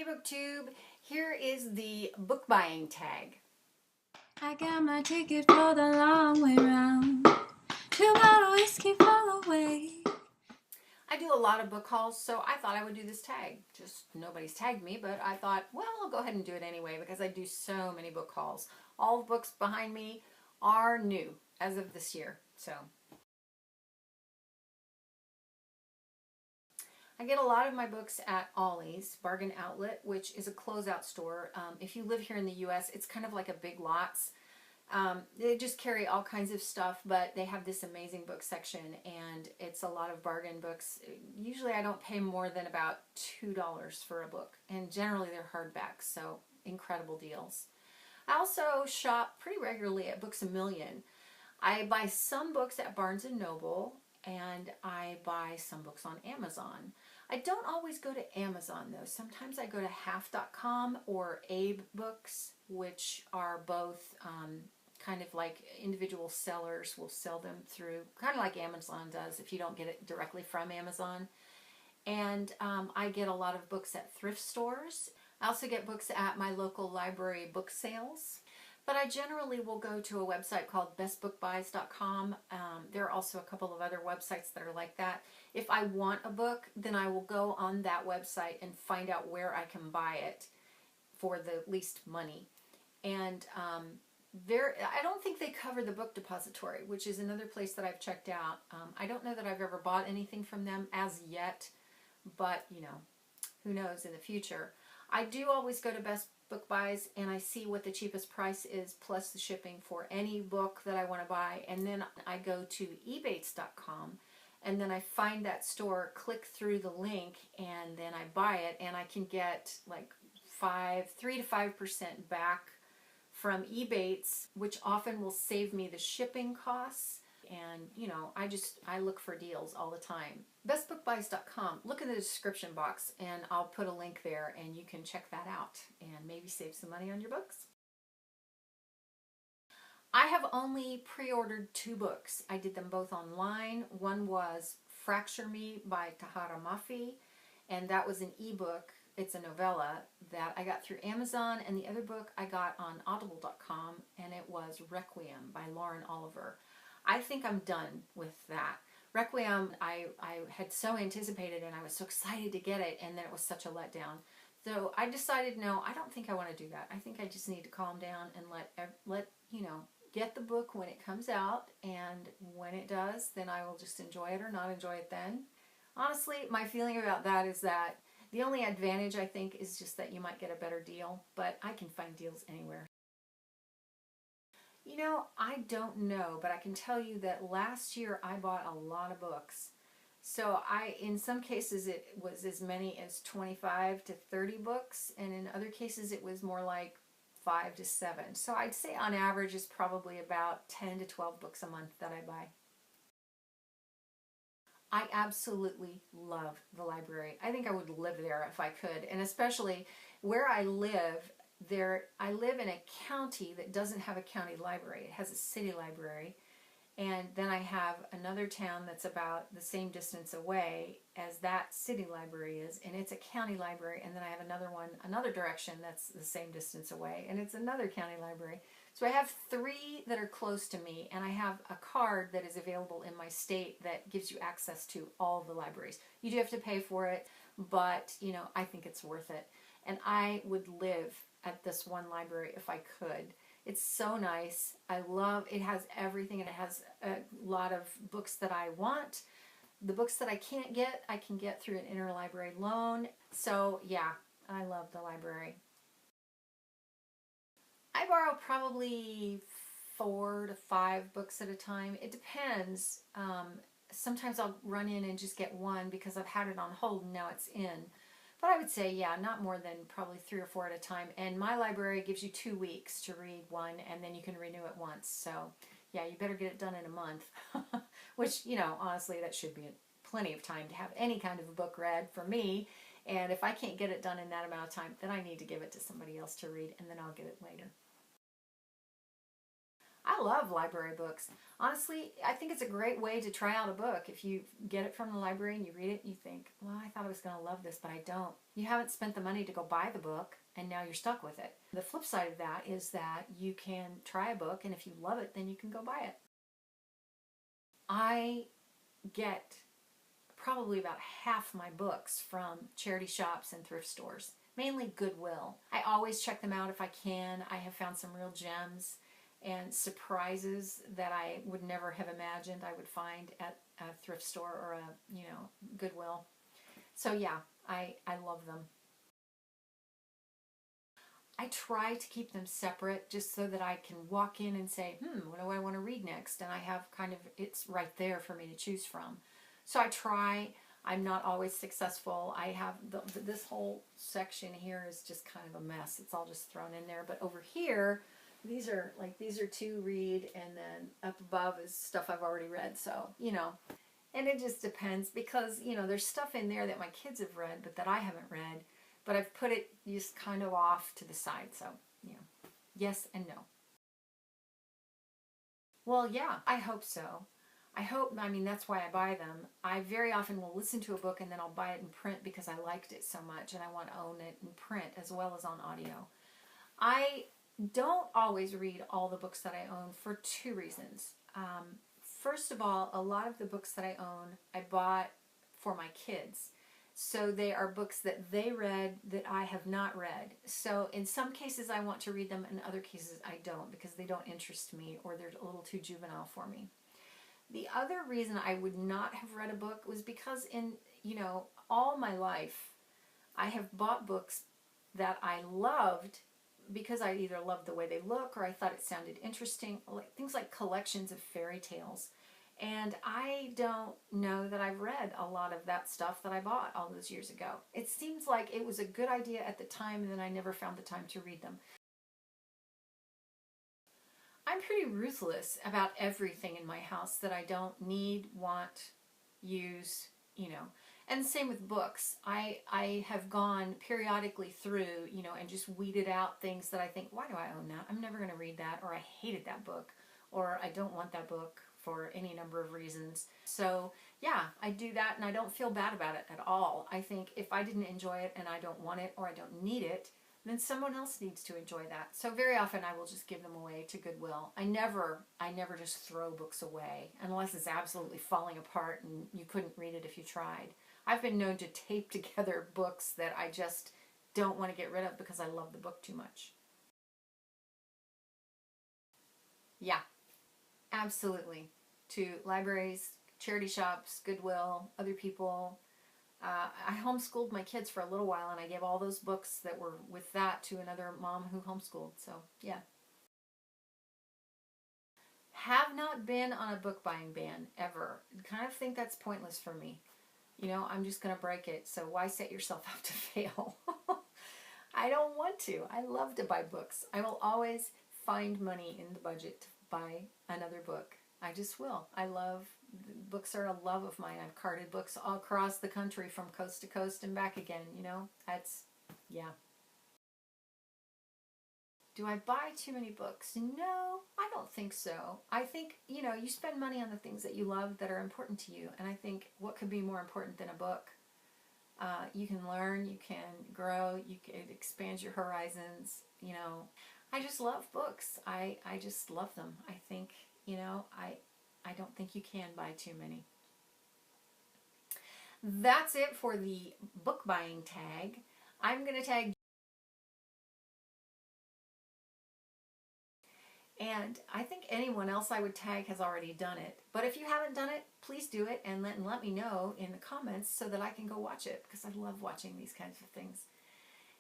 BookTube. Here is the book buying tag. I got my ticket for the long way round. 2 bottle whiskey for the way. I do a lot of book hauls, so I thought I would do this tag. Just nobody's tagged me, but I thought, well, I'll go ahead and do it anyway because I do so many book hauls. All the books behind me are new as of this year, so. I get a lot of my books at Ollie's Bargain Outlet, which is a closeout store. If you live here in the U.S., it's kind of like a Big Lots. They just carry all kinds of stuff, but they have this amazing book section, and it's a lot of bargain books. Usually I don't pay more than about $2 for a book, and generally they're hardbacks, so incredible deals. I also shop pretty regularly at Books A Million. I buy some books at Barnes & Noble, and I buy some books on Amazon. I don't always go to Amazon though. Sometimes I go to half.com or Abe Books, which are both kind of like individual sellers will sell them through, kind of like Amazon does if you don't get it directly from Amazon. And I get a lot of books at thrift stores. I also get books at my local library book sales. But I generally will go to a website called bestbookbuys.com. There are also a couple of other websites that are like that. If I want a book, then I will go on that website and find out where I can buy it for the least money. And I don't think they cover the book depository, which is another place that I've checked out. I don't know that I've ever bought anything from them as yet, but you know, who knows in the future. I do always go to Best Book Buys and I see what the cheapest price is plus the shipping for any book that I want to buy, and then I go to ebates.com and then I find that store, click through the link, and then I buy it, and I can get like 3 to 5% back from Ebates, which often will save me the shipping costs. And you know, I look for deals all the time. Bestbookbuys.com. Look in the description box and I'll put a link there and you can check that out and maybe save some money on your books. I have only pre-ordered 2 books. I did them both online. One was Fracture Me by Tahara Mafi, and that was an ebook. It's a novella that I got through Amazon, and the other book I got on audible.com, and it was Requiem by Lauren Oliver. I think I'm done with that. Requiem, I had so anticipated and I was so excited to get it, and then it was such a letdown. So I decided, no, I don't think I want to do that. I think I just need to calm down and let you know, get the book when it comes out, and when it does, then I will just enjoy it or not enjoy it then. Honestly, my feeling about that is that the only advantage I think is just that you might get a better deal, but I can find deals anywhere. You know, I don't know, but I can tell you that last year I bought a lot of books. So in some cases it was as many as 25 to 30 books, and in other cases it was more like 5 to 7. So I'd say on average is probably about 10 to 12 books a month that I buy. I absolutely love the library. I think I would live there if I could, and especially where I live. I live in a county that doesn't have a county library. It has a city library, and then I have another town that's about the same distance away as that city library is, and it's a county library, and then I have another one another direction that's the same distance away, and it's another county library. So I have 3 that are close to me, and I have a card that is available in my state that gives you access to all the libraries. You do have to pay for it, but you know, I think it's worth it, and I would live at this one library if I could. It's so nice. I love it. Has everything, and it has a lot of books that I want. The books that I can't get, I can get through an interlibrary loan. So yeah, I love the library. I borrow probably 4 to 5 books at a time. It depends. Sometimes I'll run in and just get one because I've had it on hold and now it's in. But I would say, yeah, not more than probably 3 or 4 at a time. And my library gives you 2 weeks to read one, and then you can renew it once. So, yeah, you better get it done in a month. Which, you know, honestly, that should be plenty of time to have any kind of a book read for me. And if I can't get it done in that amount of time, then I need to give it to somebody else to read, and then I'll get it later. I love library books. Honestly, I think it's a great way to try out a book. If you get it from the library and you read it, you think, well, I thought I was going to love this, but I don't. You haven't spent the money to go buy the book, and now you're stuck with it. The flip side of that is that you can try a book, and if you love it, then you can go buy it. I get probably about half my books from charity shops and thrift stores, mainly Goodwill. I always check them out if I can. I have found some real gems and surprises that I would never have imagined I would find at a thrift store or a, Goodwill. So yeah, I love them. I try to keep them separate just so that I can walk in and say, what do I want to read next? And I have it's right there for me to choose from. So I try. I'm not always successful. I have this whole section here is just kind of a mess. It's all just thrown in there. But over here, these are to read, and then up above is stuff I've already read. So, and it just depends because, there's stuff in there that my kids have read, but that I haven't read. But I've put it just kind of off to the side. So, yes and no. Well, yeah, I hope so. That's why I buy them. I very often will listen to a book and then I'll buy it in print because I liked it so much and I want to own it in print as well as on audio. I don't always read all the books that I own for two reasons. First of all, a lot of the books that I own, I bought for my kids. So they are books that they read that I have not read. So in some cases I want to read them, in other cases I don't because they don't interest me or they're a little too juvenile for me. The other reason I would not have read a book was because in, all my life I have bought books that I loved because I either loved the way they look or I thought it sounded interesting, things like collections of fairy tales. And I don't know that I've read a lot of that stuff that I bought all those years ago. It seems like it was a good idea at the time, and then I never found the time to read them. I'm pretty ruthless about everything in my house that I don't need, want, use, And same with books. I have gone periodically through, and just weeded out things that I think, why do I own that? I'm never going to read that, or I hated that book, or I don't want that book for any number of reasons. So yeah, I do that and I don't feel bad about it at all. I think if I didn't enjoy it and I don't want it or I don't need it, then someone else needs to enjoy that. So very often I will just give them away to Goodwill. I never just throw books away unless it's absolutely falling apart and you couldn't read it if you tried. I've been known to tape together books that I just don't want to get rid of because I love the book too much. Yeah, absolutely. To libraries, charity shops, Goodwill, other people. I homeschooled my kids for a little while and I gave all those books that were with that to another mom who homeschooled. So, yeah. Have not been on a book buying ban ever. Kind of think that's pointless for me. I'm just going to break it. So why set yourself up to fail? I don't want to. I love to buy books. I will always find money in the budget to buy another book. I just will. Books are a love of mine. I've carted books all across the country from coast to coast and back again, yeah. Do I buy too many books? No, I don't think so. I think, you spend money on the things that you love that are important to you. And I think what could be more important than a book? You can learn, you can grow, it expands your horizons, I just love books. I just love them. I think, I don't think you can buy too many. That's it for the book buying tag. I'm going to tag, and I think anyone else I would tag has already done it. But if you haven't done it, please do it and let me know in the comments so that I can go watch it because I love watching these kinds of things.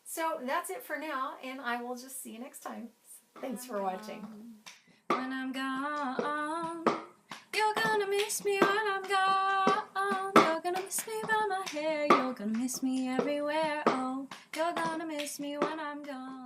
So that's it for now, and I will just see you next time. Thanks for watching. When I'm gone, you're gonna miss me when I'm gone. You're gonna miss me by my hair. You're gonna miss me everywhere. Oh, you're gonna miss me when I'm gone.